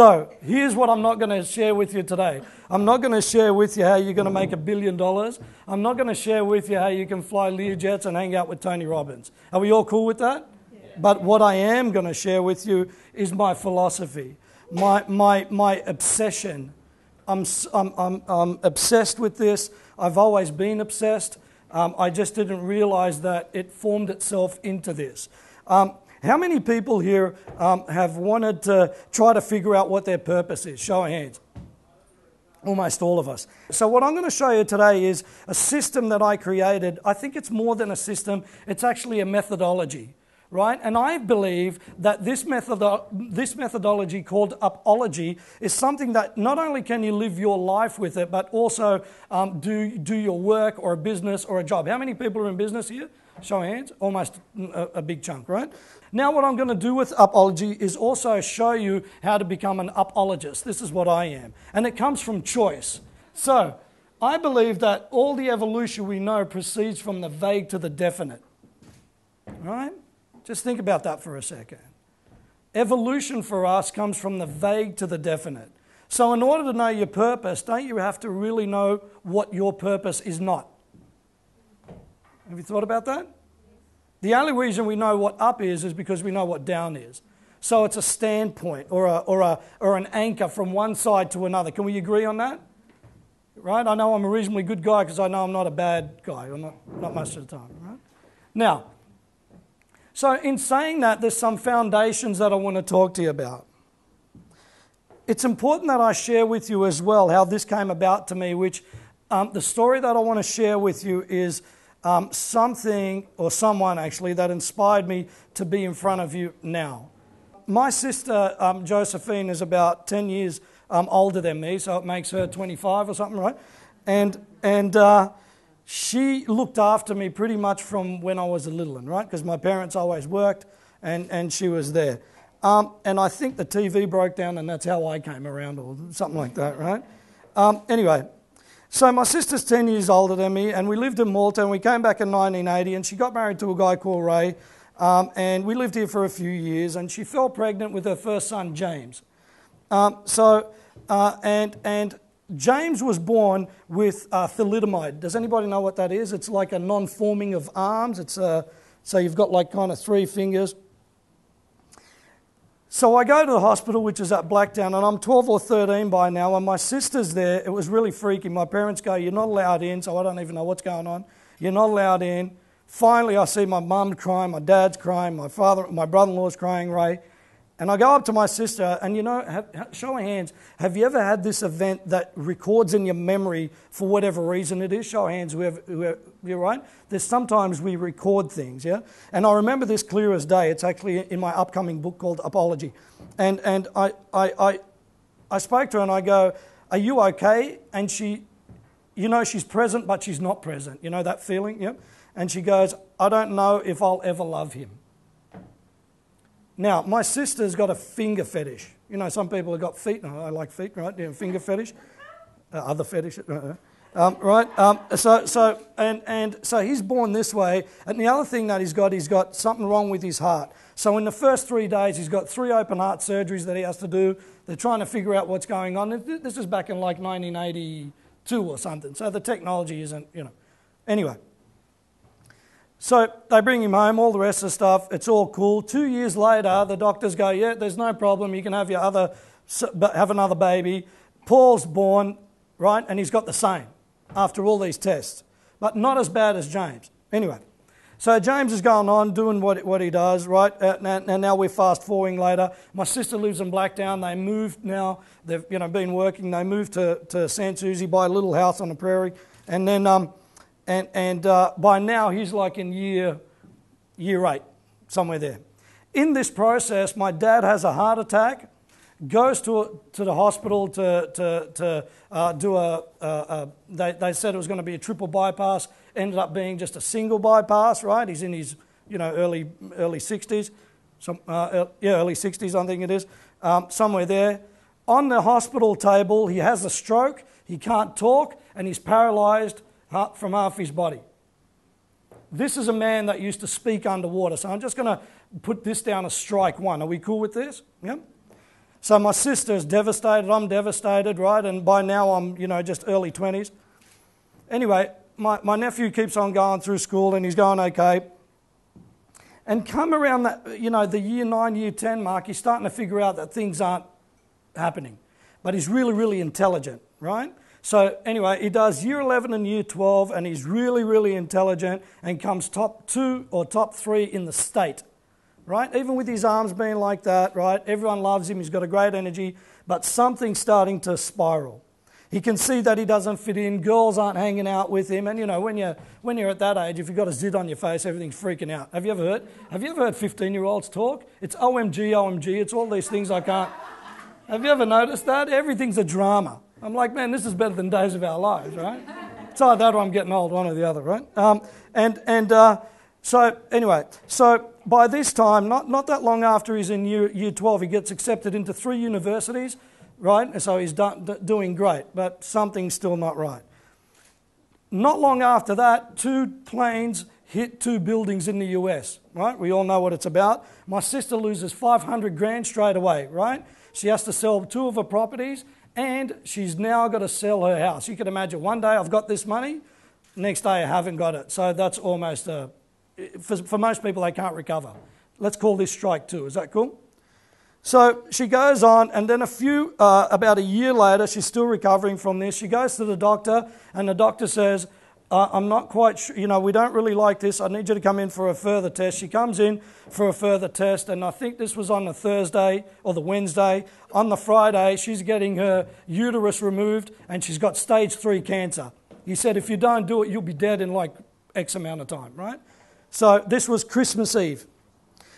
So here's what I'm not going to share with you today. I'm not going to share with you how you're going to make $1 billion. I'm not going to share with you how you can fly Learjets and hang out with Tony Robbins. Are we all cool with that? Yeah. But what I am going to share with you is my philosophy, my obsession. I'm obsessed with this. I've always been obsessed. I just didn't realize that it formed itself into this. How many people here have wanted to try to figure out what their purpose is? Show of hands. Almost all of us. So what I'm going to show you today is a system that I created. I think it's more than a system. It's actually a methodology, right? And I believe that this methodology called Upology is something that not only can you live your life with it, but also do your work or a business or a job. How many people are in business here? Show of hands. Almost a big chunk, right? Now what I'm going to do with Upology is also show you how to become an upologist. This is what I am. And it comes from choice. So I believe that all the evolution we know proceeds from the vague to the definite. Right? Just think about that for a second. Evolution for us comes from the vague to the definite. So in order to know your purpose, don't you have to really know what your purpose is not? Have you thought about that? The only reason we know what up is because we know what down is. So it's a standpoint or an anchor from one side to another. Can we agree on that? Right? I know I'm a reasonably good guy because I know I'm not a bad guy, or not most of the time. Right? Now, so in saying that, there's some foundations that I want to talk to you about. It's important that I share with you as well how this came about to me, which the story that I want to share with you is something or someone actually that inspired me to be in front of you now. My sister Josephine is about 10 years older than me, so it makes her 25 or something, right? And she looked after me pretty much from when I was a little one, right? Because my parents always worked and she was there. And I think the TV broke down and that's how I came around or something like that, right? Anyway. So my sister's 10 years older than me, and we lived in Malta, and we came back in 1980, and she got married to a guy called Ray, and we lived here for a few years, and she fell pregnant with her first son, James. And James was born with thalidomide. Does anybody know what that is? It's like a non-forming of arms. It's so you've got like kind of 3 fingers. So I go to the hospital, which is at Blacktown, and I'm 12 or 13 by now, and my sister's there. It was really freaky. My parents go, "You're not allowed in," so I don't even know what's going on. "You're not allowed in." Finally, I see my mum crying, my dad's crying, my brother-in-law's crying, Ray. And I go up to my sister, and show of hands, have you ever had this event that records in your memory for whatever reason it is? Show of hands, whoever you're right. There's sometimes we record things, yeah? And I remember this clear as day. It's actually in my upcoming book called Upology. And I spoke to her and I go, "Are you okay?" And she, she's present, but she's not present. You know that feeling, yeah? And she goes, "I don't know if I'll ever love him." Now, my sister's got a finger fetish. Some people have got feet. No, I like feet, right? Yeah, finger fetish. Other fetish. Right? So he's born this way. And the other thing that he's got something wrong with his heart. So in the first 3 days, he's got 3 open heart surgeries that he has to do. They're trying to figure out what's going on. This is back in like 1982 or something. So the technology isn't, Anyway. So they bring him home, all the rest of the stuff. It's all cool. 2 years later, the doctors go, "Yeah, there's no problem. You can have another baby." Paul's born, right? And he's got the same after all these tests, but not as bad as James. Anyway, so James is going on doing what he does, right? And now we're fast forwarding later. My sister lives in Blacktown. They moved now. They've been working. They moved to San Susie, buy a little house on the prairie, and then. And by now, he's like in year 8, somewhere there. In this process, my dad has a heart attack, goes to the hospital to do they said it was going to be a triple bypass, ended up being just a single bypass, right? He's in his, early 60s, early 60s, I think it is, somewhere there. On the hospital table, he has a stroke, he can't talk, and he's paralyzed from half his body. This is a man that used to speak underwater. So I'm just going to put this down as strike 1. Are we cool with this? Yeah. So my sister's devastated, I'm devastated, right? And by now I'm, just early 20s. Anyway, my nephew keeps on going through school and he's going okay. And come around that, the year 9, year 10 mark, he's starting to figure out that things aren't happening. But he's really, really intelligent, right? So anyway, he does year 11 and year 12 and he's really, really intelligent and comes top 2 or top 3 in the state, right? Even with his arms being like that, right? Everyone loves him, he's got a great energy, but something's starting to spiral. He can see that he doesn't fit in, girls aren't hanging out with him, and when you're at that age, if you've got a zit on your face, everything's freaking out. Have you ever heard 15-year-olds talk? It's OMG, OMG, it's all these things I can't... Have you ever noticed that? Everything's a drama. I'm like, man, this is better than Days of Our Lives, right? It's either that or I'm getting old, one or the other, right? So by this time, not that long after he's in year 12, he gets accepted into 3 universities, right? And so he's doing great, but something's still not right. Not long after that, 2 planes hit 2 buildings in the US, right? We all know what it's about. My sister loses $500,000 straight away, right? She has to sell 2 of her properties and she's now got to sell her house. You can imagine one day I've got this money, next day I haven't got it. So that's almost, for most people, they can't recover. Let's call this strike 2. Is that cool? So she goes on, and then about a year later, she's still recovering from this. She goes to the doctor, and the doctor says, I'm not quite sure, we don't really like this. I need you to come in for a further test. She comes in for a further test, and I think this was on the Thursday or the Wednesday. On the Friday, she's getting her uterus removed, and she's got stage 3 cancer. He said, if you don't do it, you'll be dead in like X amount of time, right? So this was Christmas Eve.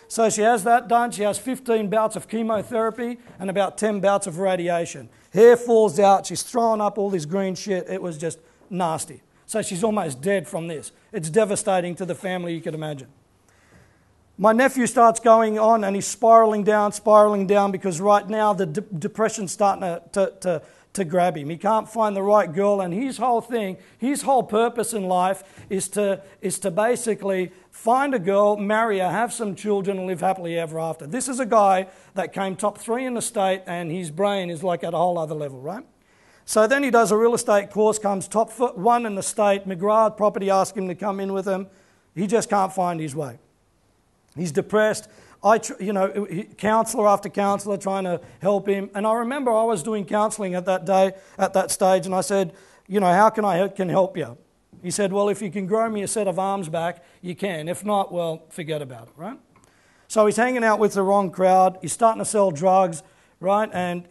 So she has that done. She has 15 bouts of chemotherapy and about 10 bouts of radiation. Hair falls out. She's throwing up all this green shit. It was just nasty. So she's almost dead from this. It's devastating to the family, you can imagine. My nephew starts going on and he's spiraling down because right now the depression's starting to grab him. He can't find the right girl, and his whole purpose in life is to basically find a girl, marry her, have some children, and live happily ever after. This is a guy that came top 3 in the state, and his brain is like at a whole other level, right? So then he does a real estate course, comes top 1 in the state. McGrath Property asked him to come in with him. He just can't find his way. He's depressed. Counsellor after counsellor trying to help him. And I remember I was doing counselling at that stage, and I said, how can help you? He said, well, if you can grow me a set of arms back, you can. If not, well, forget about it, right? So he's hanging out with the wrong crowd. He's starting to sell drugs, right? And,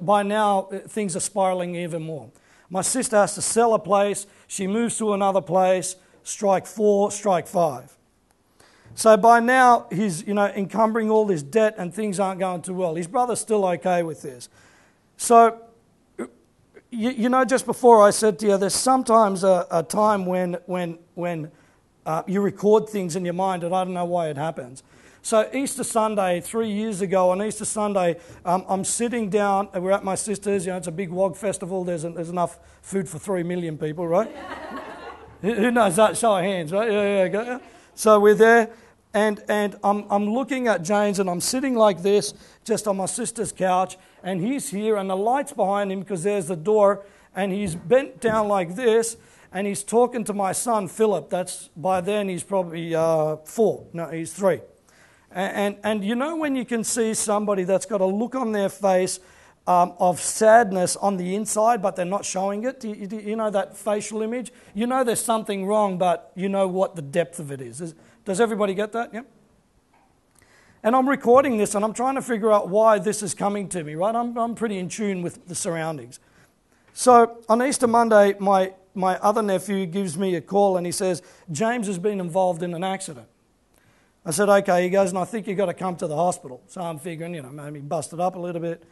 by now, things are spiralling even more. My sister has to sell a place. She moves to another place. Strike 4, strike 5. So by now, he's, encumbering all this debt and things aren't going too well. His brother's still okay with this. So, just before I said to you, there's sometimes a time when you record things in your mind, and I don't know why it happens. So Easter Sunday, 3 years ago, on Easter Sunday, I'm sitting down, we're at my sister's, it's a big wog festival, there's enough food for 3 million people, right? Who knows that? Show of hands, right? Yeah. So we're there, and I'm looking at James, and I'm sitting like this, just on my sister's couch, and he's here, and the light's behind him because there's the door, and he's bent down like this, and he's talking to my son, Philip. That's, by then, he's probably 4. No, he's 3. And when you can see somebody that's got a look on their face of sadness on the inside, but they're not showing it. You know that facial image? You know there's something wrong, but you know what the depth of it is. Does everybody get that? Yep. And I'm recording this, and I'm trying to figure out why this is coming to me, right? I'm pretty in tune with the surroundings. So on Easter Monday, my other nephew gives me a call, and he says, James has been involved in an accident. I said, okay. He goes, and I think you've got to come to the hospital. So I'm figuring, maybe busted up a little bit.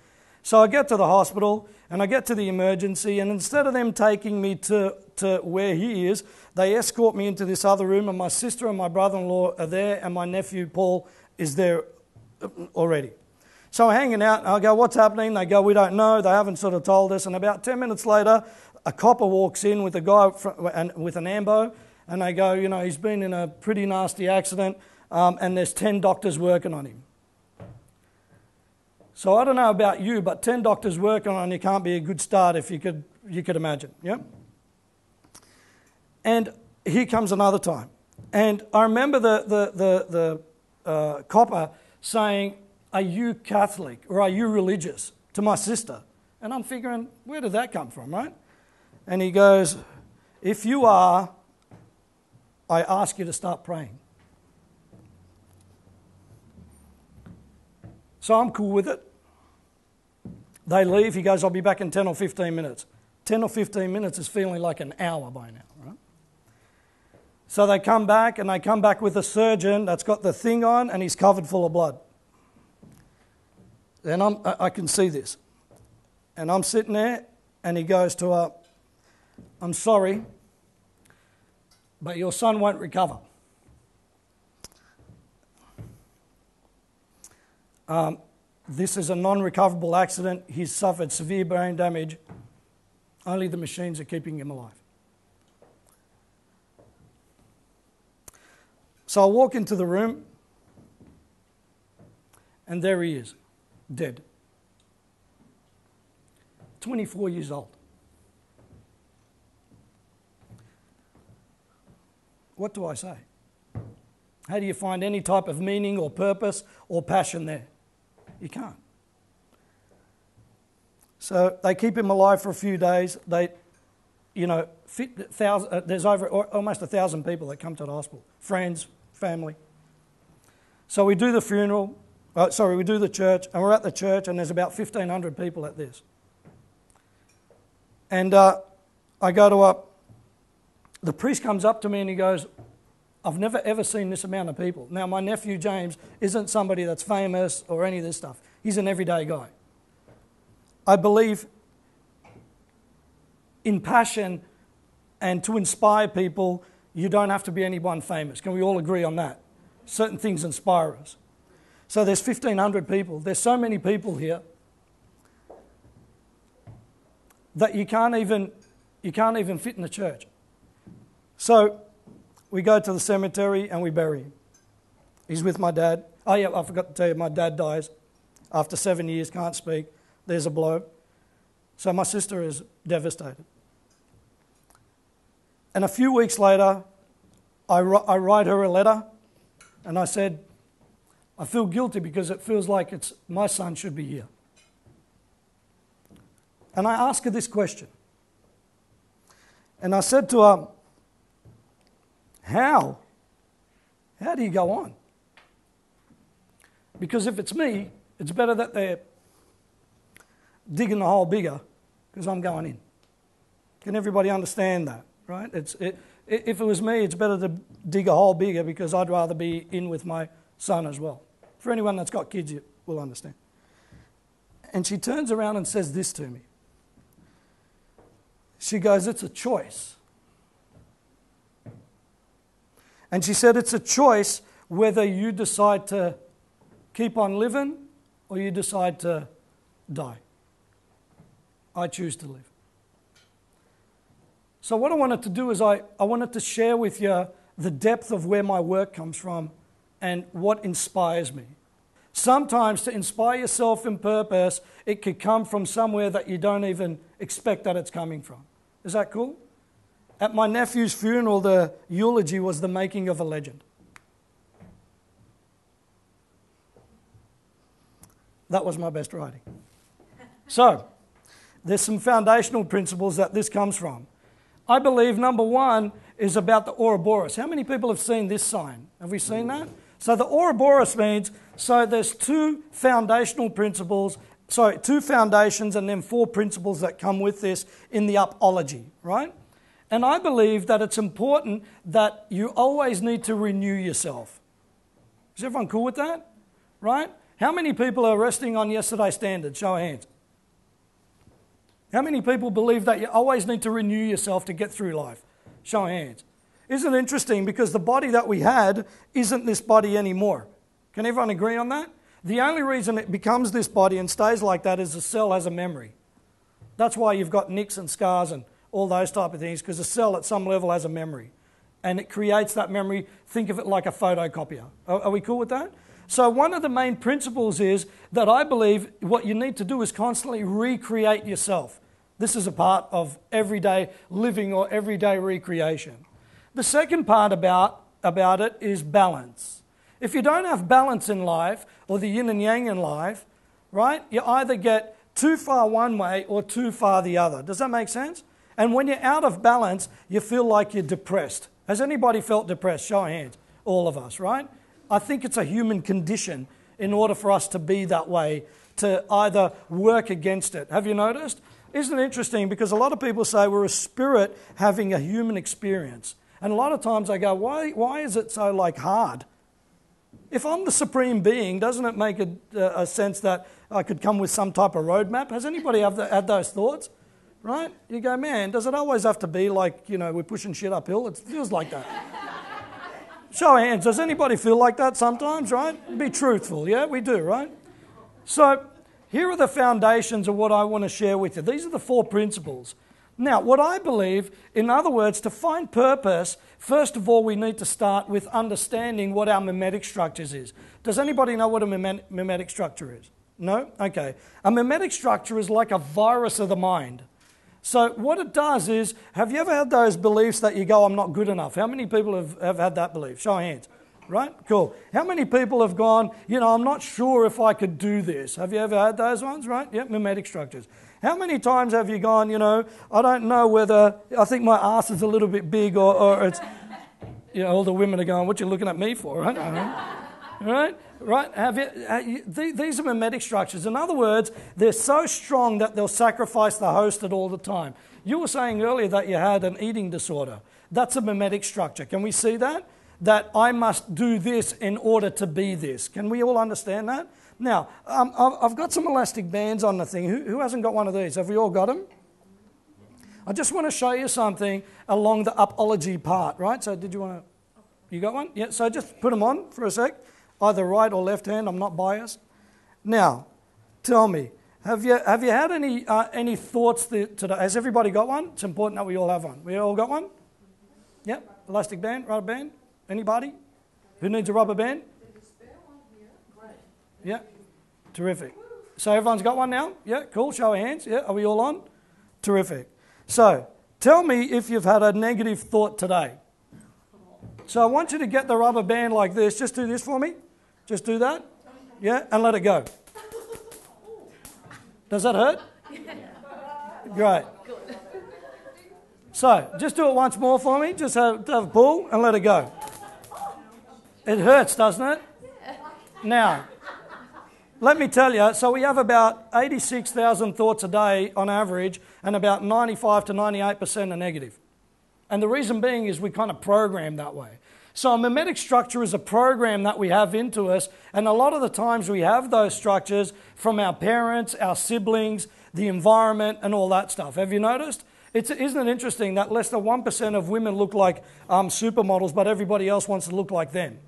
So I get to the hospital, and I get to the emergency, and instead of them taking me to where he is, they escort me into this other room, and my sister and my brother-in-law are there, and my nephew, Paul, is there already. So I'm hanging out, and I go, what's happening? They go, we don't know. They haven't sort of told us. And about 10 minutes later, a copper walks in with a guy with an ambo, and they go, he's been in a pretty nasty accident, and there's 10 doctors working on him. So I don't know about you, but 10 doctors working on you can't be a good start if you could imagine. Yeah. And here comes another time. And I remember the copper saying, "Are you Catholic or are you religious?" to my sister. And I'm figuring, where did that come from, right? And he goes, "If you are, I ask you to start praying." So I'm cool with it. They leave. He goes, "I'll be back in 10 or 15 minutes. 10 or 15 minutes is feeling like an hour by now, right? So they come back, and they come back with a surgeon that's got the thing on, and he's covered full of blood. And I can see this. And I'm sitting there, and he goes to her, "I'm sorry, but your son won't recover. This is a non-recoverable accident. He's suffered severe brain damage. Only the machines are keeping him alive." So I walk into the room, and there he is, dead. 24 years old. What do I say? How do you find any type of meaning or purpose or passion there? You can't. So they keep him alive for a few days. There's almost 1,000 people that come to the hospital. Friends, family. So we do the funeral. We do the church, and we're at the church, and there's about 1,500 people at this. And I go to the priest comes up to me and he goes, "I've never ever seen this amount of people." Now, my nephew James isn't somebody that's famous or any of this stuff. He's an everyday guy. I believe in passion, and to inspire people, you don't have to be anyone famous. Can we all agree on that? Certain things inspire us. So there's 1,500 people. There's so many people here that you can't even fit in the church. So we go to the cemetery and we bury him. He's with my dad. Oh yeah, I forgot to tell you, my dad dies after 7 years, can't speak. There's a blow. So my sister is devastated. And a few weeks later, I write her a letter, and I said, "I feel guilty because it feels like my son should be here." And I asked her this question. And I said to her, How do you go on? Because if it's me, it's better that they're digging the hole bigger because I'm going in. Can everybody understand that, right? If it was me, it's better to dig a hole bigger because I'd rather be in with my son as well. For anyone that's got kids, you will understand. And she turns around and says this to me. She goes, "It's a choice." And she said, "It's a choice whether you decide to keep on living or you decide to die. I choose to live." So what I wanted to do is I wanted to share with you the depth of where my work comes from and what inspires me. Sometimes to inspire yourself in purpose, it could come from somewhere that you don't even expect that it's coming from. Is that cool? At my nephew's funeral, the eulogy was the making of a legend. That was my best writing. So, there's some foundational principles that this comes from. I believe number one is about the Ouroboros. How many people have seen this sign? Have we seen that? So the Ouroboros means, there's two foundational principles, two foundations and then four principles that come with this in the upology, right? And I believe that it's important that you always need to renew yourself. Is everyone cool with that? Right? How many people are resting on yesterday's standards? Show of hands. How many people believe that you always need to renew yourself to get through life? Show of hands. Isn't it interesting? Because the body that we had isn't this body anymore. Can everyone agree on that? The only reason it becomes this body and stays like that is the cell has a memory. That's why you've got nicks and scars and all those type of things, because the cell at some level has a memory. And it creates that memory. Think of it like a photocopier. Are we cool with that? So one of the main principles is that I believe what you need to do is constantly recreate yourself. This is a part of everyday living or everyday recreation. The second part about it is balance. If you don't have balance in life, or the yin and yang in life, right, you either get too far one way or too far the other. Does that make sense? And when you're out of balance, you feel like you're depressed. Has anybody felt depressed? Show of hands. All of us, right? I think it's a human condition in order for us to be that way, to either work against it. Have you noticed? Isn't it interesting? Because a lot of people say we're a spirit having a human experience. And a lot of times I go, why is it so hard? If I'm the supreme being, doesn't it make a sense that I could come with some type of roadmap? Has anybody had those thoughts? Right? You go, man, does it always have to be we're pushing shit uphill? It feels like that. Show of hands, does anybody feel like that sometimes, right? Be truthful, yeah? We do, right? So here are the foundations of what I want to share with you. These are the 4 principles. Now, what I believe, in other words, to find purpose, first of all, we need to start with understanding what our mimetic structures is. Does anybody know what a mimetic structure is? No? Okay. A mimetic structure is like a virus of the mind. So what it does is, have you ever had those beliefs that you go, I'm not good enough? How many people have had that belief? Show of hands. Right? Cool. How many people have gone, I'm not sure if I could do this? Have you ever had those ones? Right? Yeah, mimetic structures. How many times have you gone, I don't know whether, I think my ass is a little bit big or it's, all the women are going, what you looking at me for? Right? Right? These are mimetic structures. In other words, they're so strong that they'll sacrifice the hosted all the time. You were saying earlier that you had an eating disorder. That's a mimetic structure. Can we see that? That I must do this in order to be this. Can we all understand that? Now, I've got some elastic bands on the thing. Who hasn't got one of these? Have we all got them? I just want to show you something along the upology part, right? So did you want to... You got one? Yeah, so just put them on for a sec. Either right or left hand. I'm not biased. Now, tell me, have you had any thoughts today? Has everybody got one? It's important that we all have one. We all got one? Yep. Elastic band, rubber band. Anybody? Who needs a rubber band? Yeah. Terrific. So everyone's got one now? Yeah, cool. Show of hands. Yeah, are we all on? Terrific. So tell me if you've had a negative thought today. So I want you to get the rubber band like this. Just do this for me. Just do that. Yeah, and let it go. Does that hurt? Great. So just do it once more for me. Just have a pull and let it go. It hurts, doesn't it? Now, let me tell you, so we have about 86,000 thoughts a day on average, and about 95 to 98% are negative. And the reason being is we kind of program that way. So a mimetic structure is a program that we have into us, and a lot of the times we have those structures from our parents, our siblings, the environment, and all that stuff. Have you noticed? Isn't it interesting that less than 1% of women look like supermodels, but everybody else wants to look like them?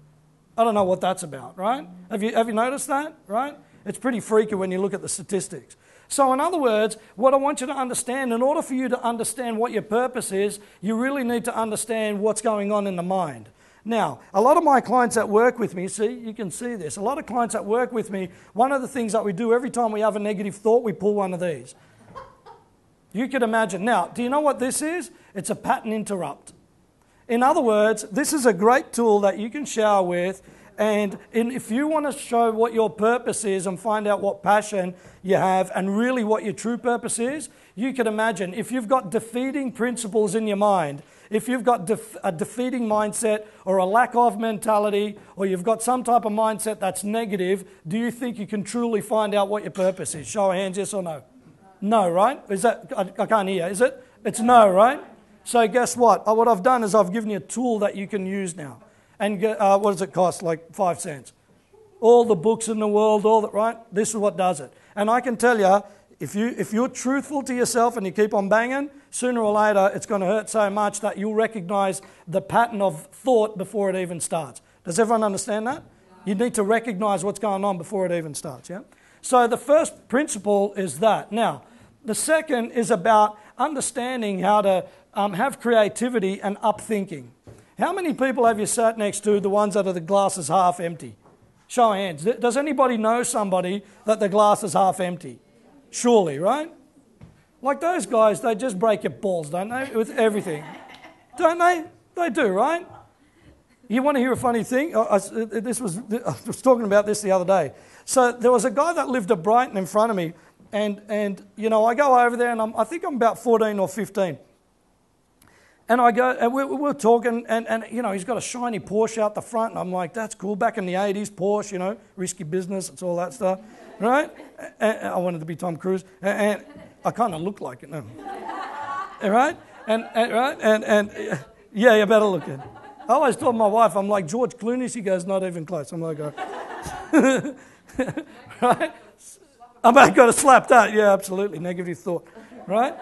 I don't know what that's about, right? Have you noticed that, right? It's pretty freaky when you look at the statistics. So in other words, what I want you to understand, in order for you to understand what your purpose is, you really need to understand what's going on in the mind. Now, a lot of my clients that work with me, see, you can see this. A lot of clients that work with me, one of the things that we do every time we have a negative thought, we pull one of these. You could imagine. Now, do you know what this is? It's a pattern interrupt. In other words, this is a great tool that you can shower with, and if you want to show what your purpose is and find out what passion you have and really what your true purpose is, you can imagine if you've got defeating principles in your mind, if you've got a defeating mindset or a lack of mentality, or you've got some type of mindset that's negative, do you think you can truly find out what your purpose is? Show of hands, yes or no? No, right? Is that, I can't hear, is it? It's no, right? So guess what? What I've done is I've given you a tool that you can use now. And what does it cost? Like 5 cents. All the books in the world, all that, right? This is what does it. And I can tell you, if you're truthful to yourself and you keep on banging, sooner or later it's going to hurt so much that you'll recognize the pattern of thought before it even starts. Does everyone understand that? You need to recognize what's going on before it even starts, yeah? So the first principle is that. Now, the second is about understanding how to have creativity and upthinking. How many people have you sat next to, the ones that are the glass is half empty? Show of hands. Does anybody know somebody that the glass is half empty? Surely, right? Like those guys, they just break your balls, don't they, with everything? Don't they? They do, right? You want to hear a funny thing? I was talking about this the other day. So there was a guy that lived at Brighton in front of me, and you know, I go over there, and I think I'm about 14 or 15. And I go, and we're talking, and you know, he's got a shiny Porsche out the front, and I'm like, that's cool. Back in the 80s, Porsche, you know, risky business, it's all that stuff, right? And I wanted to be Tom Cruise, and I kind of look like it, no. Right? And yeah, you better look at it. I always told my wife, I'm like George Clooney. She goes, not even close. I'm like, oh. Right? I might have got to slap that. Yeah, absolutely. Negative thought. Right?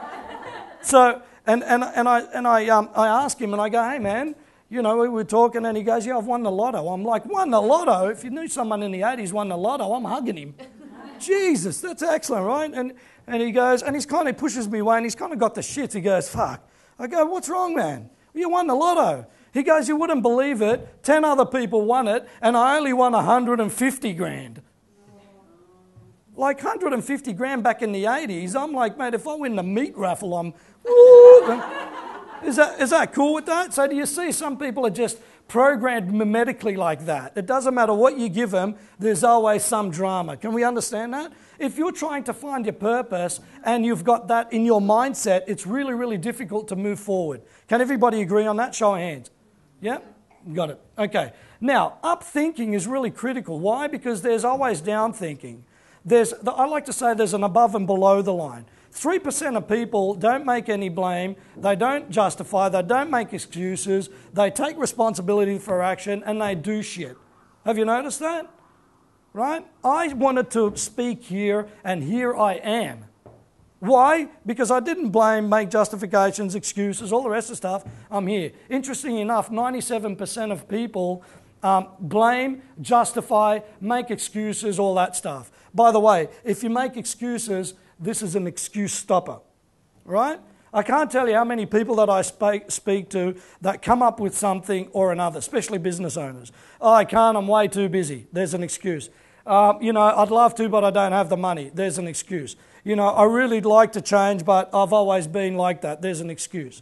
So, and I ask him, and I go, hey, man, you know, we were talking, and he goes, yeah, I've won the lotto. I'm like, won the lotto? If you knew someone in the 80s won the lotto, I'm hugging him. Jesus, that's excellent, right? And he goes, and he kind of pushes me away, and he's kind of got the shits. He goes, fuck. I go, what's wrong, man? You won the lotto. He goes, you wouldn't believe it. 10 other people won it, and I only won 150 grand. Like 150 grand back in the 80s. I'm like, mate, if I win the meat raffle, I'm... Woo! Is that cool with that? So do you see, some people are just programmed mimetically like that. It doesn't matter what you give them, there's always some drama. Can we understand that? If you're trying to find your purpose and you've got that in your mindset, it's really, really difficult to move forward. Can everybody agree on that? Show of hands. Yeah? Got it. Okay. Now, up thinking is really critical. Why? Because there's always down thinking. I like to say there's an above and below the line. 3% of people don't make any blame, they don't justify, they don't make excuses, they take responsibility for action, and they do shit. Have you noticed that? Right? I wanted to speak here, and here I am. Why? Because I didn't blame, make justifications, excuses, all the rest of the stuff. I'm here. Interestingly enough, 97% of people blame, justify, make excuses, all that stuff. By the way, if you make excuses, this is an excuse stopper, right? I can't tell you how many people that I speak to that come up with something or another, especially business owners. Oh, I can't, I'm way too busy. There's an excuse. You know, I'd love to, but I don't have the money. There's an excuse. You know, I really'd like to change, but I've always been like that. There's an excuse.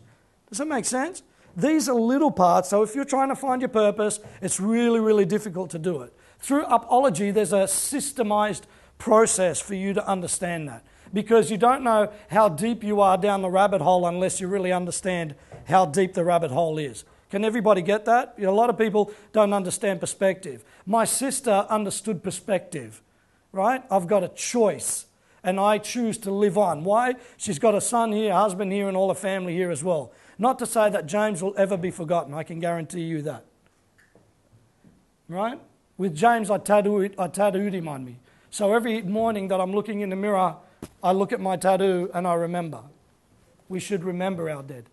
Does that make sense? These are little parts, so if you're trying to find your purpose, it's really, really difficult to do it. Through Upology, there's a systemized process for you to understand that. Because you don't know how deep you are down the rabbit hole unless you really understand how deep the rabbit hole is. Can everybody get that? You know, a lot of people don't understand perspective. My sister understood perspective, right? I've got a choice, and I choose to live on. Why? She's got a son here, a husband here, and all the family here as well. Not to say that James will ever be forgotten. I can guarantee you that. Right? With James, I tattooed him on me. So every morning that I'm looking in the mirror, I look at my tattoo and I remember. We should remember our dead.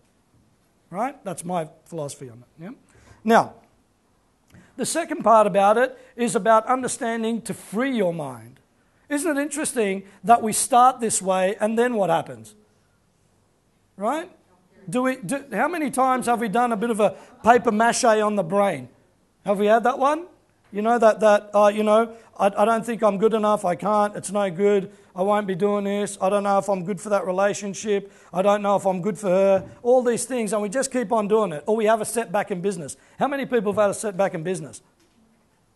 Right? That's my philosophy on it. Yeah? Now, the second part about it is about understanding to free your mind. Isn't it interesting that we start this way and then what happens? Right? How many times have we done a bit of a paper mache on the brain? Have we had that one? You know, I don't think I'm good enough, I can't, it's no good, I won't be doing this, I don't know if I'm good for that relationship, I don't know if I'm good for her, all these things, and we just keep on doing it. Or we have a setback in business. How many people have had a setback in business?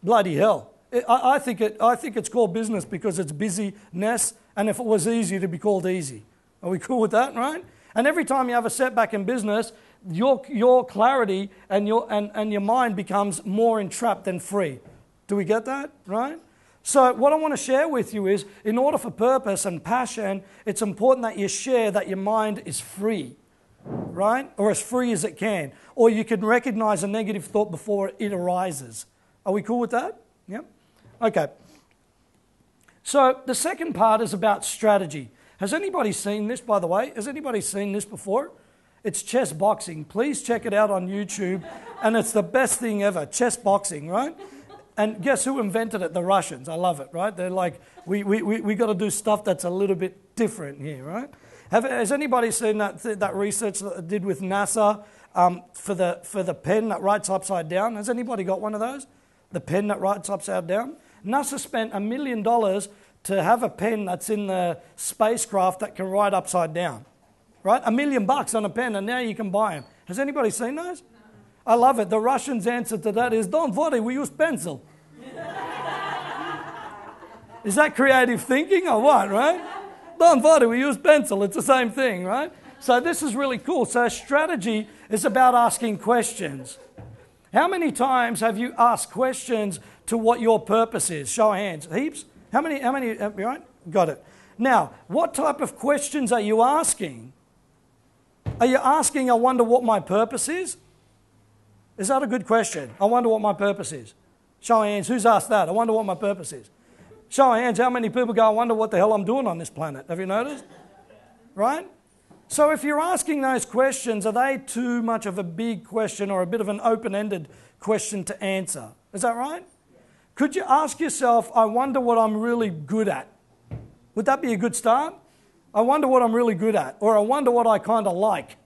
Bloody hell. I think it's called business because it's busyness, and if it was easy, it'd be called easy. Are we cool with that, right? And every time you have a setback in business, your clarity and your mind becomes more entrapped than free. Do we get that, right? So what I want to share with you is, in order for purpose and passion, it's important that you share that your mind is free, right? Or as free as it can. Or you can recognize a negative thought before it arises. Are we cool with that? Yep. Okay. So the second part is about strategy. Has anybody seen this, by the way? Has anybody seen this before? It's chess boxing. Please check it out on YouTube. And it's the best thing ever, chess boxing, right? And guess who invented it? The Russians. I love it, right? They're like, we got to do stuff that's a little bit different here, right? Has anybody seen that research that I did with NASA for the pen that writes upside down? Has anybody got one of those? The pen that writes upside down? NASA spent $1 million to have a pen that's in the spacecraft that can write upside down. Right? $1 million on a pen, and now you can buy them. Has anybody seen those? I love it. The Russians' answer to that is, don't worry, we use pencil. Is that creative thinking or what, right? Don't worry, we use pencil. It's the same thing, right? So this is really cool. So strategy is about asking questions. How many times have you asked questions to what your purpose is? Show of hands. Heaps? How many, right? Got it. Now, what type of questions are you asking? Are you asking, I wonder what my purpose is? Is that a good question? I wonder what my purpose is. Show of hands. Who's asked that? I wonder what my purpose is. Show of hands. How many people go, I wonder what the hell I'm doing on this planet? Have you noticed? Right? So if you're asking those questions, are they too much of a big question or a bit of an open-ended question to answer? Is that right? Could you ask yourself, I wonder what I'm really good at? Would that be a good start? I wonder what I'm really good at, or I wonder what I kind of like.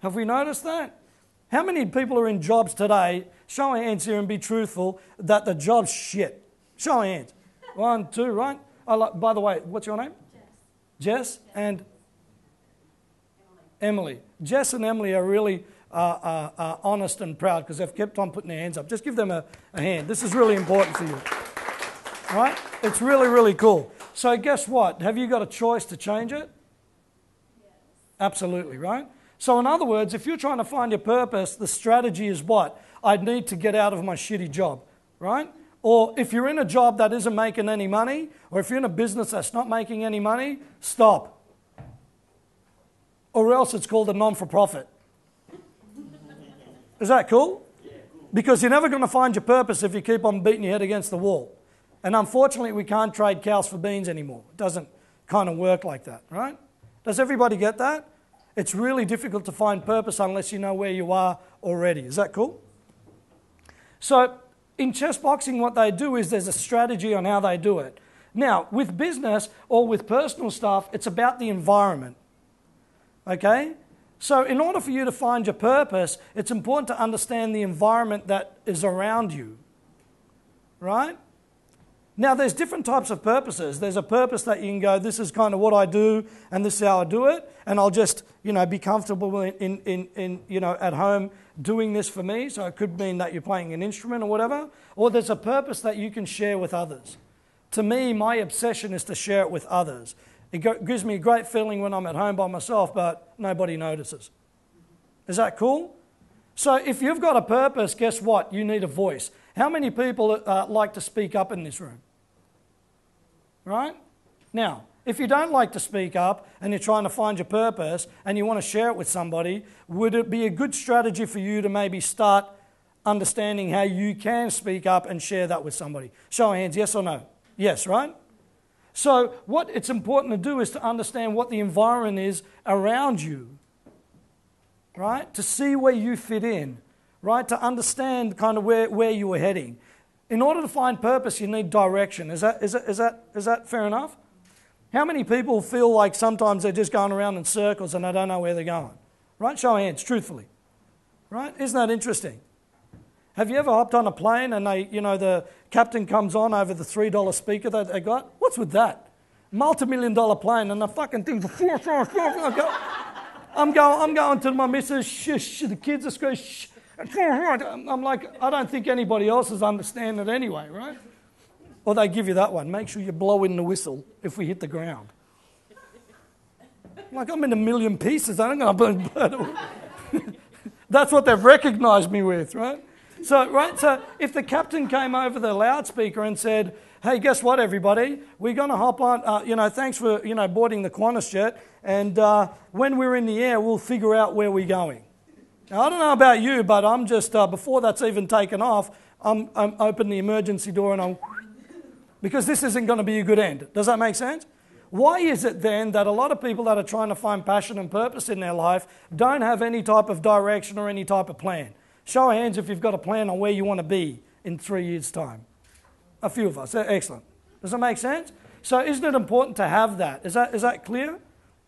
Have we noticed that? How many people are in jobs today, show of hands here and be truthful, that the job's shit? Show of hands. 1, 2, right? By the way, what's your name? Jess. Jess and Emily. Jess and Emily are really honest and proud because they've kept on putting their hands up. Just give them a hand. This is really important for you. Right? It's really, really cool. So guess what? Have you got a choice to change it? Yes. Absolutely, right? So in other words, if you're trying to find your purpose, the strategy is what? I need to get out of my shitty job, right? Or if you're in a job that isn't making any money, or if you're in a business that's not making any money, stop. Or else it's called a non-for-profit. Is that cool? Because you're never going to find your purpose if you keep on beating your head against the wall. And unfortunately, we can't trade cows for beans anymore. It doesn't kind of work like that, right? Does everybody get that? It's really difficult to find purpose unless you know where you are already. Is that cool? So in chess boxing, what they do is there's a strategy on how they do it. Now, with business or with personal stuff, it's about the environment. Okay? So in order for you to find your purpose, it's important to understand the environment that is around you. Right? Now, there's different types of purposes. There's a purpose that you can go, this is kind of what I do, and this is how I do it, and I'll just, be comfortable in at home doing this for me. So it could mean that you're playing an instrument or whatever. Or there's a purpose that you can share with others. To me, my obsession is to share it with others. It gives me a great feeling when I'm at home by myself, but nobody notices. Is that cool? So if you've got a purpose, guess what? You need a voice. How many people like to speak up in this room? Right? Now, if you don't like to speak up and you're trying to find your purpose and you want to share it with somebody, would it be a good strategy for you to maybe start understanding how you can speak up and share that with somebody? Show of hands, yes or no? Yes, right? So what it's important to do is to understand what the environment is around you, right? To see where you fit in. Right, to understand kind of where you were heading. In order to find purpose, you need direction. Is that fair enough? How many people feel like sometimes they're just going around in circles and they don't know where they're going? Right, show of hands, truthfully. Right, isn't that interesting? Have you ever hopped on a plane and the captain comes on over the $3 speaker that they got? What's with that? Multi-million-dollar plane and the fucking thing. I'm going to my missus. Shh, the kids are screaming. Shh. I'm like, I don't think anybody else is understanding it anyway, right? Or they give you that one. Make sure you blow in the whistle if we hit the ground. Like, I'm in a million pieces. I'm going to burn. That's what they've recognized me with, right? So if the captain came over the loudspeaker and said, hey, guess what, everybody? We're going to hop on, thanks for, boarding the Qantas jet. And when we're in the air, we'll figure out where we're going. Now, I don't know about you, but I'm just, before that's even taken off, I'm open the emergency door and because this isn't going to be a good end. Does that make sense? Why is it then that a lot of people that are trying to find passion and purpose in their life don't have any type of direction or any type of plan? Show of hands if you've got a plan on where you want to be in 3 years' time. A few of us. Excellent. Does that make sense? So isn't it important to have that? Is that clear?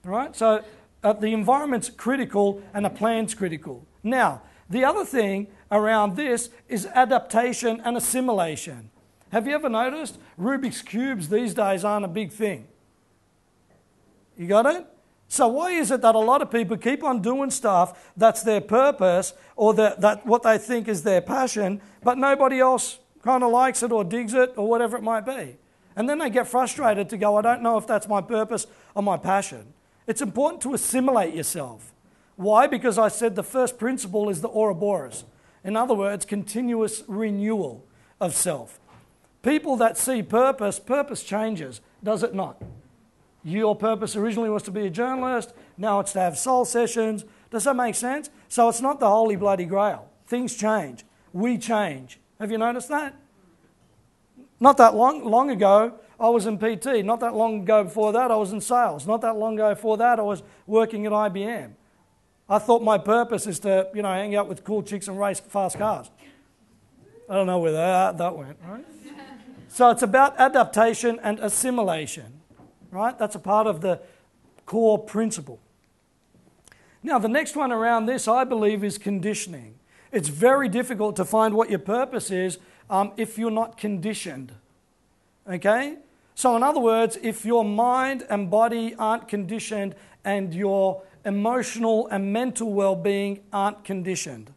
All right? So the environment's critical and a plan's critical. Now, the other thing around this is adaptation and assimilation. Have you ever noticed Rubik's Cubes these days aren't a big thing? You got it? So why is it that a lot of people keep on doing stuff that's their purpose or that what they think is their passion, but nobody else kind of likes it or digs it or whatever it might be? And then they get frustrated to go, I don't know if that's my purpose or my passion. It's important to assimilate yourself. Why? Because I said the first principle is the Ouroboros. In other words, continuous renewal of self. People that see purpose changes, does it not? Your purpose originally was to be a journalist, now it's to have soul sessions. Does that make sense? So it's not the holy bloody grail. Things change. We change. Have you noticed that? Not that long ago, I was in PT. Not that long ago before that, I was in sales. Not that long ago before that, I was working at IBM. I thought my purpose is to, hang out with cool chicks and race fast cars. I don't know where that went, right? So it's about adaptation and assimilation, right? That's a part of the core principle. Now, the next one around this, I believe, is conditioning. It's very difficult to find what your purpose is if you're not conditioned, okay? So in other words, if your mind and body aren't conditioned and your emotional and mental well-being aren't conditioned,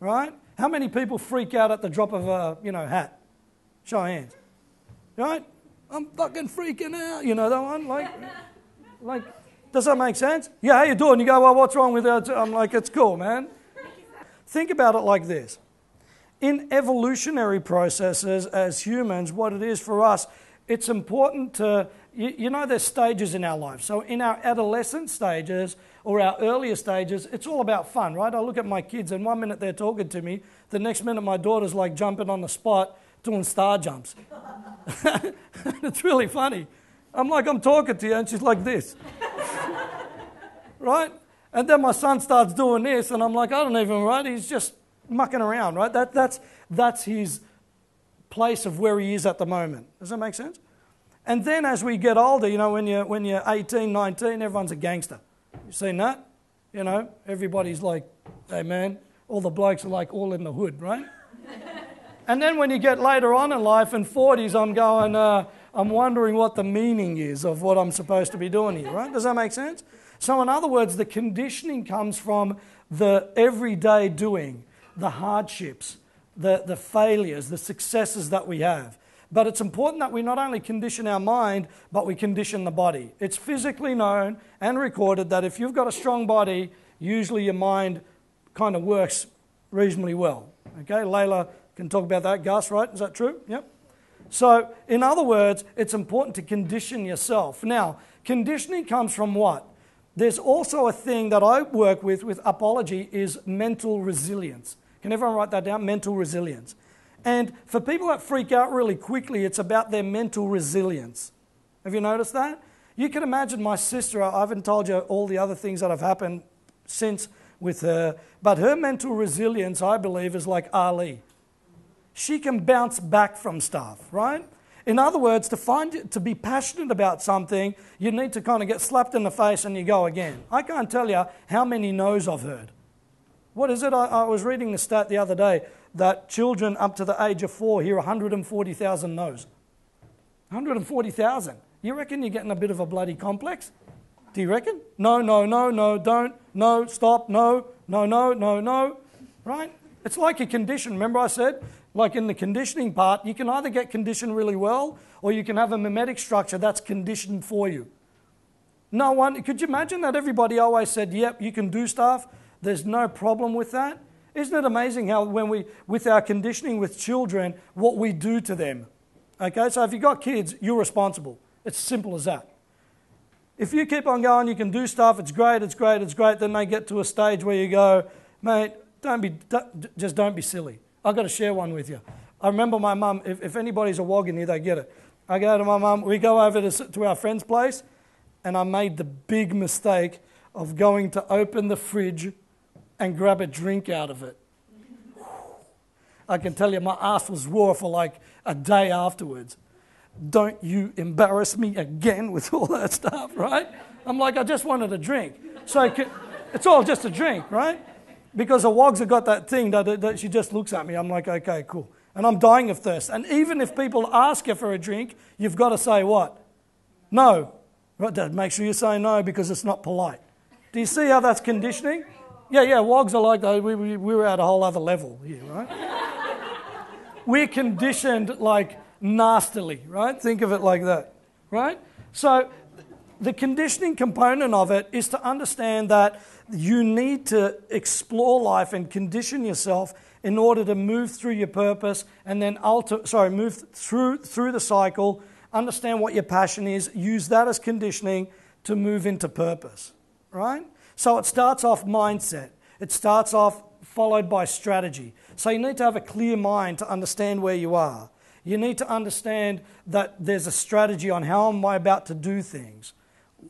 right? How many people freak out at the drop of a, hat? Show of hands, right? I'm fucking freaking out, that one? Like, does that make sense? Yeah, how you doing? You go, well, what's wrong with it? I'm like, it's cool, man. Think about it like this. In evolutionary processes as humans, what it is for us, it's important to, there's stages in our life. So in our adolescent stages or our earlier stages, it's all about fun, right? I look at my kids and 1 minute they're talking to me, the next minute my daughter's like jumping on the spot doing star jumps. It's really funny. I'm talking to you and she's like this. Right? And then my son starts doing this and I'm like, I don't even, right? He's just mucking around, right? That's his place of where he is at the moment. Does that make sense? And then as we get older, when you're 18, 19, everyone's a gangster. You seen that? Everybody's like, hey man, all the blokes are like all in the hood, right? And then when you get later on in life, in 40s, I'm going, I'm wondering what the meaning is of what I'm supposed to be doing here, right? Does that make sense? So in other words, the conditioning comes from the everyday doing, the hardships, the failures, the successes that we have. But it's important that we not only condition our mind, but we condition the body. It's physically known and recorded that if you've got a strong body, usually your mind kind of works reasonably well. Okay, Layla can talk about that. Gus, right? Is that true? Yep. So, in other words, it's important to condition yourself. Now, conditioning comes from what? There's also a thing that I work with apology, is mental resilience. Can everyone write that down? Mental resilience. And for people that freak out really quickly, it's about their mental resilience. Have you noticed that? You can imagine my sister, I haven't told you all the other things that have happened since with her, but her mental resilience, I believe, is like Ali. She can bounce back from stuff, right? In other words, to be passionate about something, you need to kind of get slapped in the face and you go again. I can't tell you how many no's I've heard. What is it? I was reading the stat the other day that children up to the age of 4 hear 140,000 no's. 140,000. You reckon you're getting a bit of a bloody complex? Do you reckon? No, don't, no, stop, no, right? It's like a condition. Remember I said, like in the conditioning part, you can either get conditioned really well or you can have a mimetic structure that's conditioned for you. No one, could you imagine that everybody always said, yep, you can do stuff, there's no problem with that? Isn't it amazing how with our conditioning with children, what we do to them? Okay, so if you've got kids, you're responsible. It's simple as that. If you keep on going, you can do stuff, it's great, then they get to a stage where you go, mate, don't be silly. I've got to share one with you. I remember my mum, if anybody's a wog in here, they get it. I go to my mum, we go over to our friend's place, and I made the big mistake of going to open the fridge and grab a drink out of it. I can tell you my ass was raw for like a day afterwards. Don't you embarrass me again with all that stuff, right? I'm like, I just wanted a drink. So it's all just a drink, right? Because the wogs have got that thing that she just looks at me. I'm like, okay, cool. and I'm dying of thirst. And even if people ask you for a drink, you've got to say what? No. Right, Dad, make sure you say no because it's not polite. Do you see how that's conditioning? Yeah, wogs are like that. We're at a whole other level here, right? We're conditioned like nastily, right? Think of it like that, right? So the conditioning component of it is to understand that you need to explore life and condition yourself in order to move through your purpose and then move through the cycle, understand what your passion is, use that as conditioning to move into purpose, right? So it starts off mindset. It starts off followed by strategy. So you need to have a clear mind to understand where you are. You need to understand that there's a strategy on how am I about to do things.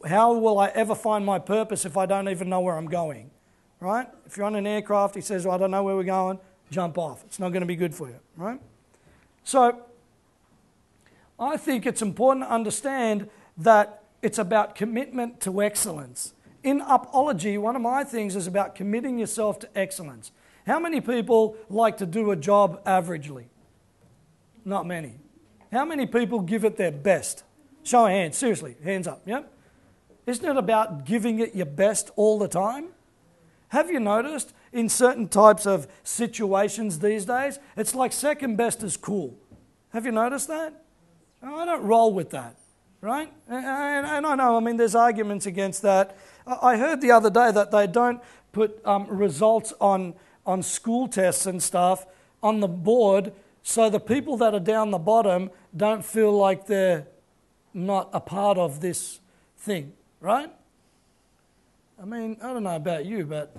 How will I ever find my purpose if I don't even know where I'm going, right? If you're on an aircraft, he says, well, I don't know where we're going, jump off. It's not going to be good for you, right? So I think it's important to understand that it's about commitment to excellence. In upology, one of my things is about committing yourself to excellence. How many people like to do a job averagely? Not many. How many people give it their best? Show of hands, seriously, hands up, yep. Isn't it about giving it your best all the time? Have you noticed in certain types of situations these days, it's like second best is cool. Have you noticed that? I don't roll with that, right? And I know, I mean, there's arguments against that. I heard the other day that they don't put results on school tests and stuff on the board so the people that are down the bottom don't feel like they're not a part of this thing, right? I mean, I don't know about you, but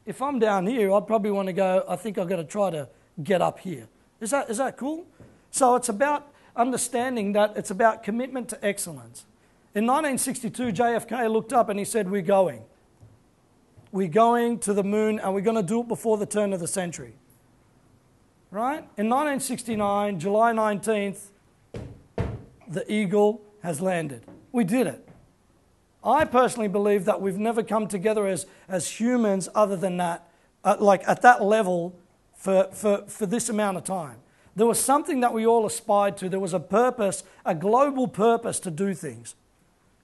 if I'm down here, I'd probably want to go, I think I've got to try to get up here. Is that cool? So it's about understanding that it's about commitment to excellence. In 1962, JFK looked up and he said, we're going. We're going to the moon and we're going to do it before the turn of the century. Right? In 1969, July 19th, the Eagle has landed. We did it. I personally believe that we've never come together as humans other than that, like at that level for this amount of time. There was something that we all aspired to. There was a purpose, a global purpose to do things.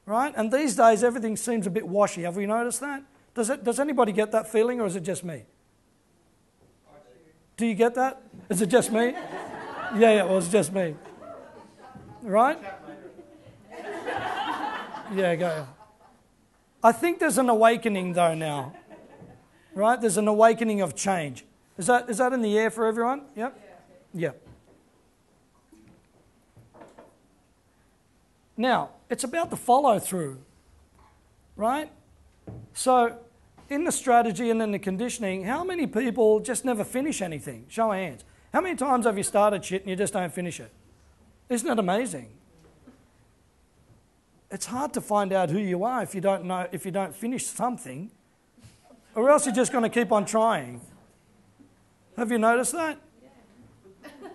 Right? And these days, everything seems a bit washy. Have we noticed that? Does anybody get that feeling, or is it just me? Do you get that? Is it just me? Yeah, well, it's just me. Right? Yeah, go. I think there's an awakening, though, now. Right? There's an awakening of change. Is that in the air for everyone? Yep? Yep. Now, it's about the follow-through, right? So, in the strategy and in the conditioning, how many people just never finish anything? Show of hands. How many times have you started shit and you just don't finish it? Isn't it amazing? It's hard to find out who you are if you don't finish something, or else you're just going to keep on trying. Have you noticed that?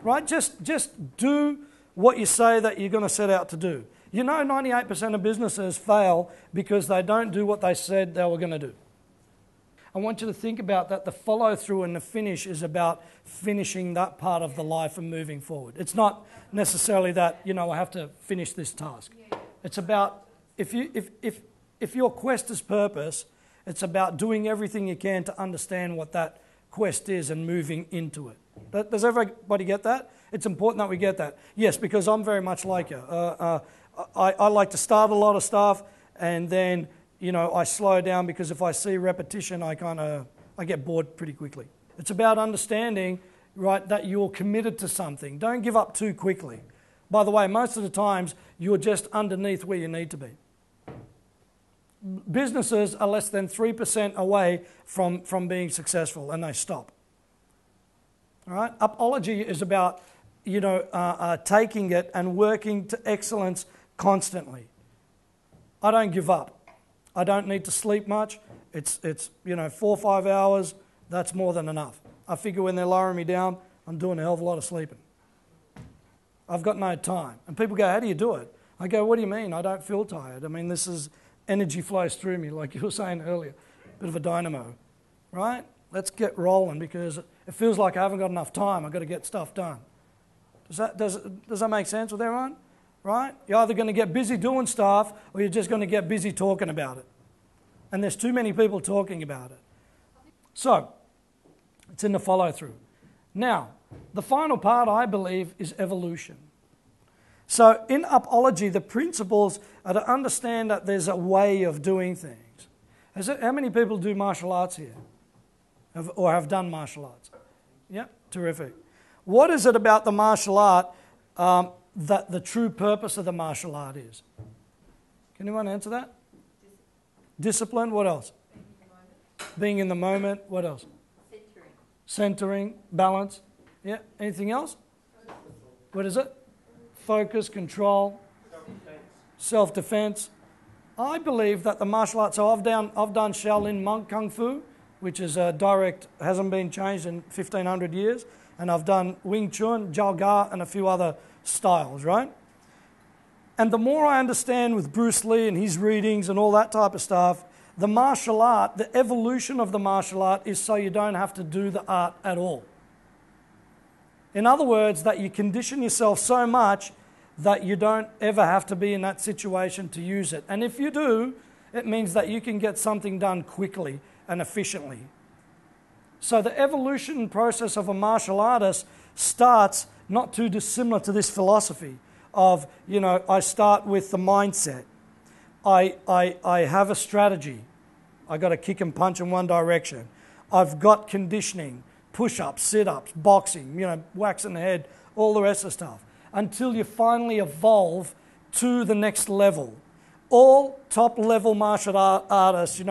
Right? Just do what you say that you're going to set out to do. You know, 98% of businesses fail because they don't do what they said they were going to do. I want you to think about that. The follow-through and the finish is about finishing that part of the life and moving forward. It's not necessarily that, I have to finish this task. It's about, if your quest is purpose, it's about doing everything you can to understand what that quest is and moving into it. Does everybody get that? It's important that we get that. Yes, because I'm very much like you. I like to start a lot of stuff and then, I slow down because if I see repetition, I get bored pretty quickly. It's about understanding, right, that you're committed to something. Don't give up too quickly. By the way, most of the times, you're just underneath where you need to be. Businesses are less than 3% away from being successful, and they stop. All right? Upology is about, taking it and working to excellence constantly. I don't give up. I don't need to sleep much. It's 4 or 5 hours. That's more than enough. I figure when they're lowering me down, I'm doing a hell of a lot of sleeping. I've got no time. And people go, how do you do it? I go, what do you mean? I don't feel tired. I mean, energy flows through me, like you were saying earlier. Bit of a dynamo, right? Let's get rolling because It feels like I haven't got enough time. I've got to get stuff done. Does that make sense with everyone? Right? You're either going to get busy doing stuff or you're just going to get busy talking about it. And there's too many people talking about it. So, it's in the follow-through. Now, the final part, I believe, is evolution. So, in upology, the principles are to understand that there's a way of doing things. How many people do martial arts here? Or have done martial arts? Yeah, terrific. What is it about the martial art that the true purpose of the martial art is? Can anyone answer that? Discipline. What else? Being in the moment. What else? Centering. Balance. Yeah. Anything else? What is it? Focus, control, self-defense. I believe that the martial arts, so I've done Shaolin monk kung fu, which is hasn't been changed in 1500 years, and I've done Wing Chun, Jiao Ga, and a few other styles, right? And the more I understand with Bruce Lee and his readings and all that type of stuff, the martial art, the evolution of the martial art is so you don't have to do the art at all. In other words, that you condition yourself so much that you don't ever have to be in that situation to use it. And if you do, it means that you can get something done quickly and efficiently. So the evolution process of a martial artist starts not too dissimilar to this philosophy of, I start with the mindset. I have a strategy. I got to kick and punch in one direction. I've got conditioning, push-ups, sit-ups, boxing, waxing the head, all the rest of the stuff, until you finally evolve to the next level. All top-level martial artists,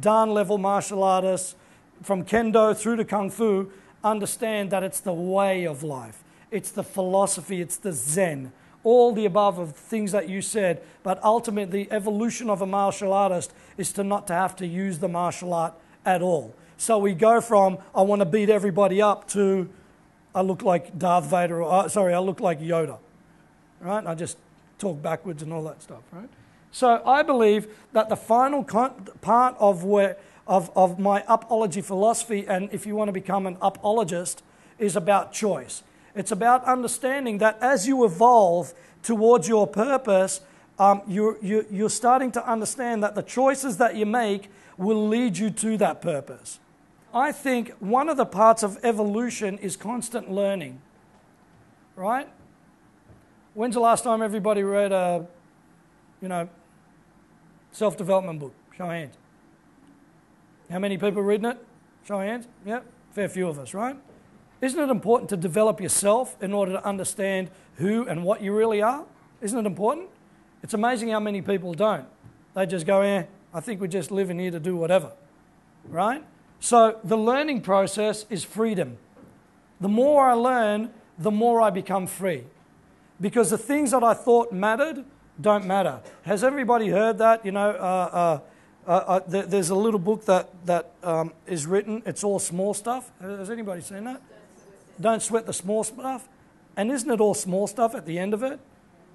Dan-level martial artists, from Kendo through to Kung Fu, understand that it's the way of life. It's the philosophy, it's the Zen, all the above of things that you said, but ultimately the evolution of a martial artist is to not to have to use the martial art at all. So we go from, I want to beat everybody up, to, I look like Darth Vader, I look like Yoda, right? I just talk backwards and all that stuff, right? So I believe that the final part of my upology philosophy, and if you want to become an upologist, is about choice. It's about understanding that as you evolve towards your purpose, you're starting to understand that the choices that you make will lead you to that purpose. I think one of the parts of evolution is constant learning, right? When's the last time everybody read a, self-development book? Show of hands. How many people reading it? Show of hands. Yep, fair few of us, right? Isn't it important to develop yourself in order to understand who and what you really are? Isn't it important? It's amazing how many people don't. They just go, I think we're just living here to do whatever, right? So the learning process is freedom. The more I learn, the more I become free. Because the things that I thought mattered don't matter. Has everybody heard that? There's a little book that is written, it's all small stuff. Has anybody seen that? Don't sweat the small stuff. And isn't it all small stuff at the end of it?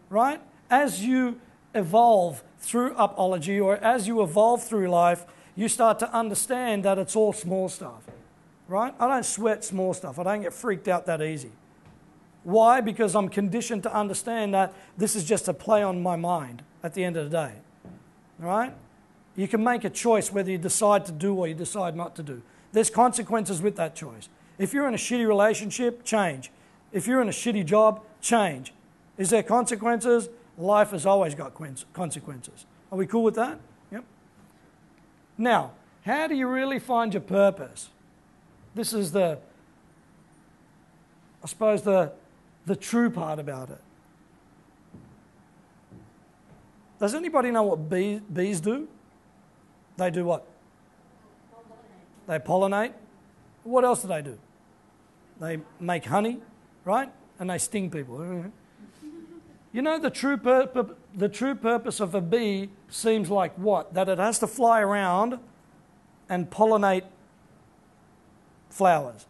Right? As you evolve through upology, or as you evolve through life, you start to understand that it's all small stuff. Right? I don't sweat small stuff. I don't get freaked out that easy. Why? Because I'm conditioned to understand that this is just a play on my mind at the end of the day. Right? You can make a choice whether you decide to do or you decide not to do. There's consequences with that choice. If you're in a shitty relationship, change. If you're in a shitty job, change. Is there consequences? Life has always got consequences. Are we cool with that? Yep. Now, how do you really find your purpose? This is the true part about it. Does anybody know what bees do? They do what? They pollinate. What else do? They make honey, right? And they sting people. The true purpose of a bee seems like what? That it has to fly around and pollinate flowers.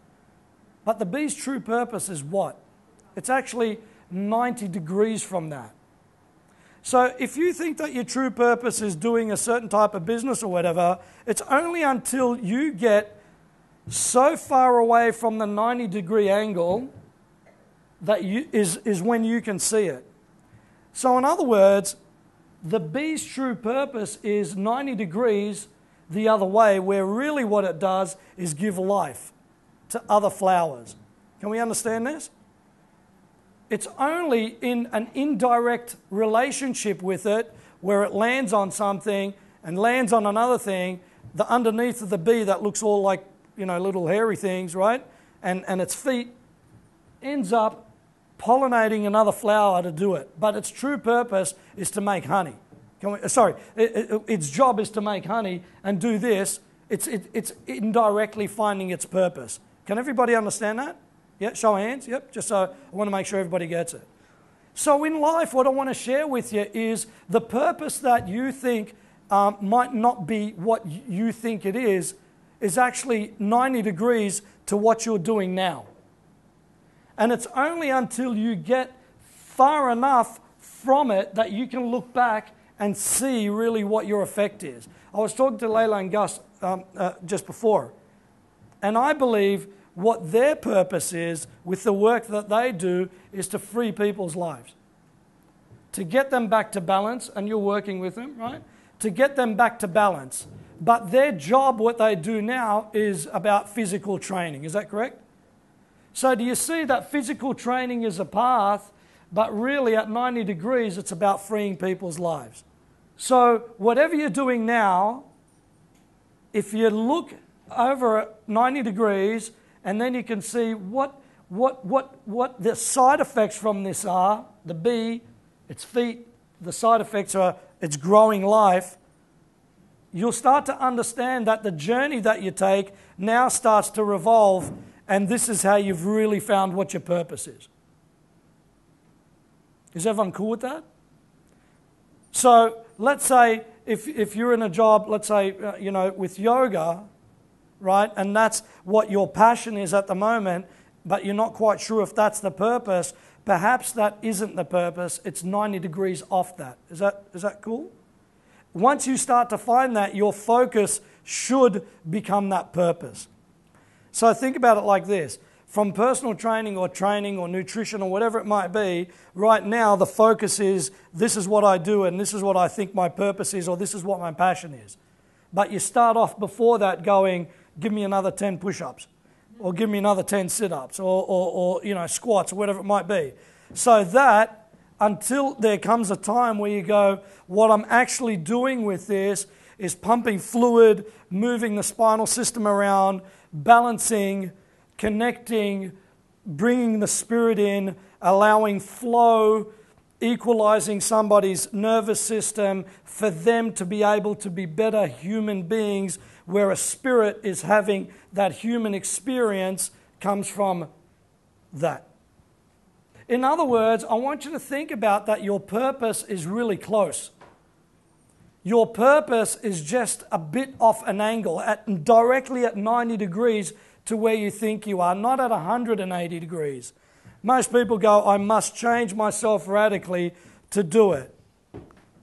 But the bee's true purpose is what? It's actually 90 degrees from that. So if you think that your true purpose is doing a certain type of business or whatever, it's only until you get so far away from the 90-degree angle that is when you can see it. So in other words, the bee's true purpose is 90 degrees the other way, where really what it does is give life to other flowers. Can we understand this? It's only in an indirect relationship with it, where it lands on something and lands on another thing, the underneath of the bee that looks all like, little hairy things, right? And its feet ends up pollinating another flower to do it. But its true purpose is to make honey. Its job is to make honey and do this. It's indirectly finding its purpose. Can everybody understand that? Yeah, show of hands. Yep, just so I want to make sure everybody gets it. So in life, what I want to share with you is the purpose that you think might not be what you think it is actually 90 degrees to what you're doing now. And it's only until you get far enough from it that you can look back and see really what your effect is. I was talking to Layla and Gus just before, and I believe what their purpose is with the work that they do is to free people's lives, to get them back to balance, and you're working with them, right? To get them back to balance. But their job, what they do now, is about physical training. Is that correct? So do you see that physical training is a path, but really at 90 degrees, it's about freeing people's lives. So whatever you're doing now, if you look over at 90 degrees, and then you can see what the side effects from this are, the bee, its feet, the side effects are its growing life, you'll start to understand that the journey that you take now starts to revolve, and this is how you've really found what your purpose is. Is everyone cool with that? So let's say if you're in a job, let's say, with yoga, right, and that's what your passion is at the moment, but you're not quite sure if that's the purpose, perhaps that isn't the purpose, it's 90 degrees off that. Is that cool? Once you start to find that, your focus should become that purpose. So think about it like this. From personal training or nutrition or whatever it might be, right now the focus is, this is what I do and this is what I think my purpose is, or this is what my passion is. But you start off before that going, give me another 10 push-ups, or give me another 10 sit-ups, or squats, or whatever it might be. So that, until there comes a time where you go, what I'm actually doing with this is pumping fluid, moving the spinal system around, balancing, connecting, bringing the spirit in, allowing flow, equalizing somebody's nervous system for them to be able to be better human beings, where a spirit is having that human experience comes from that. In other words, I want you to think about that your purpose is really close. Your purpose is just a bit off an angle, directly at 90 degrees to where you think you are, not at 180 degrees. Most people go, I must change myself radically to do it,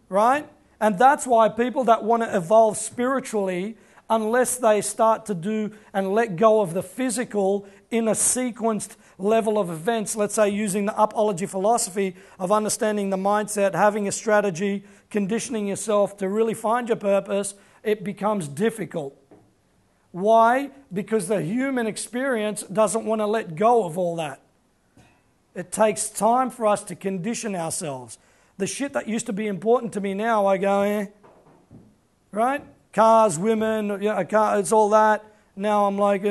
right? And that's why people that want to evolve spiritually, unless they start to do and let go of the physical in a sequenced level of events, let's say using the upology philosophy of understanding the mindset, having a strategy, conditioning yourself to really find your purpose, it becomes difficult. Why? Because the human experience doesn't want to let go of all that. It takes time for us to condition ourselves. The shit that used to be important to me now, I go, right? Cars, women, it's all that. Now I'm like,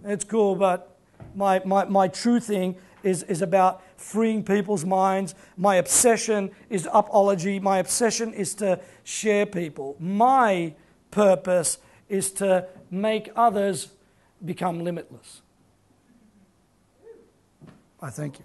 it's cool, but my true thing is about freeing people's minds. My obsession is upology. My obsession is to share people. My purpose is to make others become limitless. I thank you.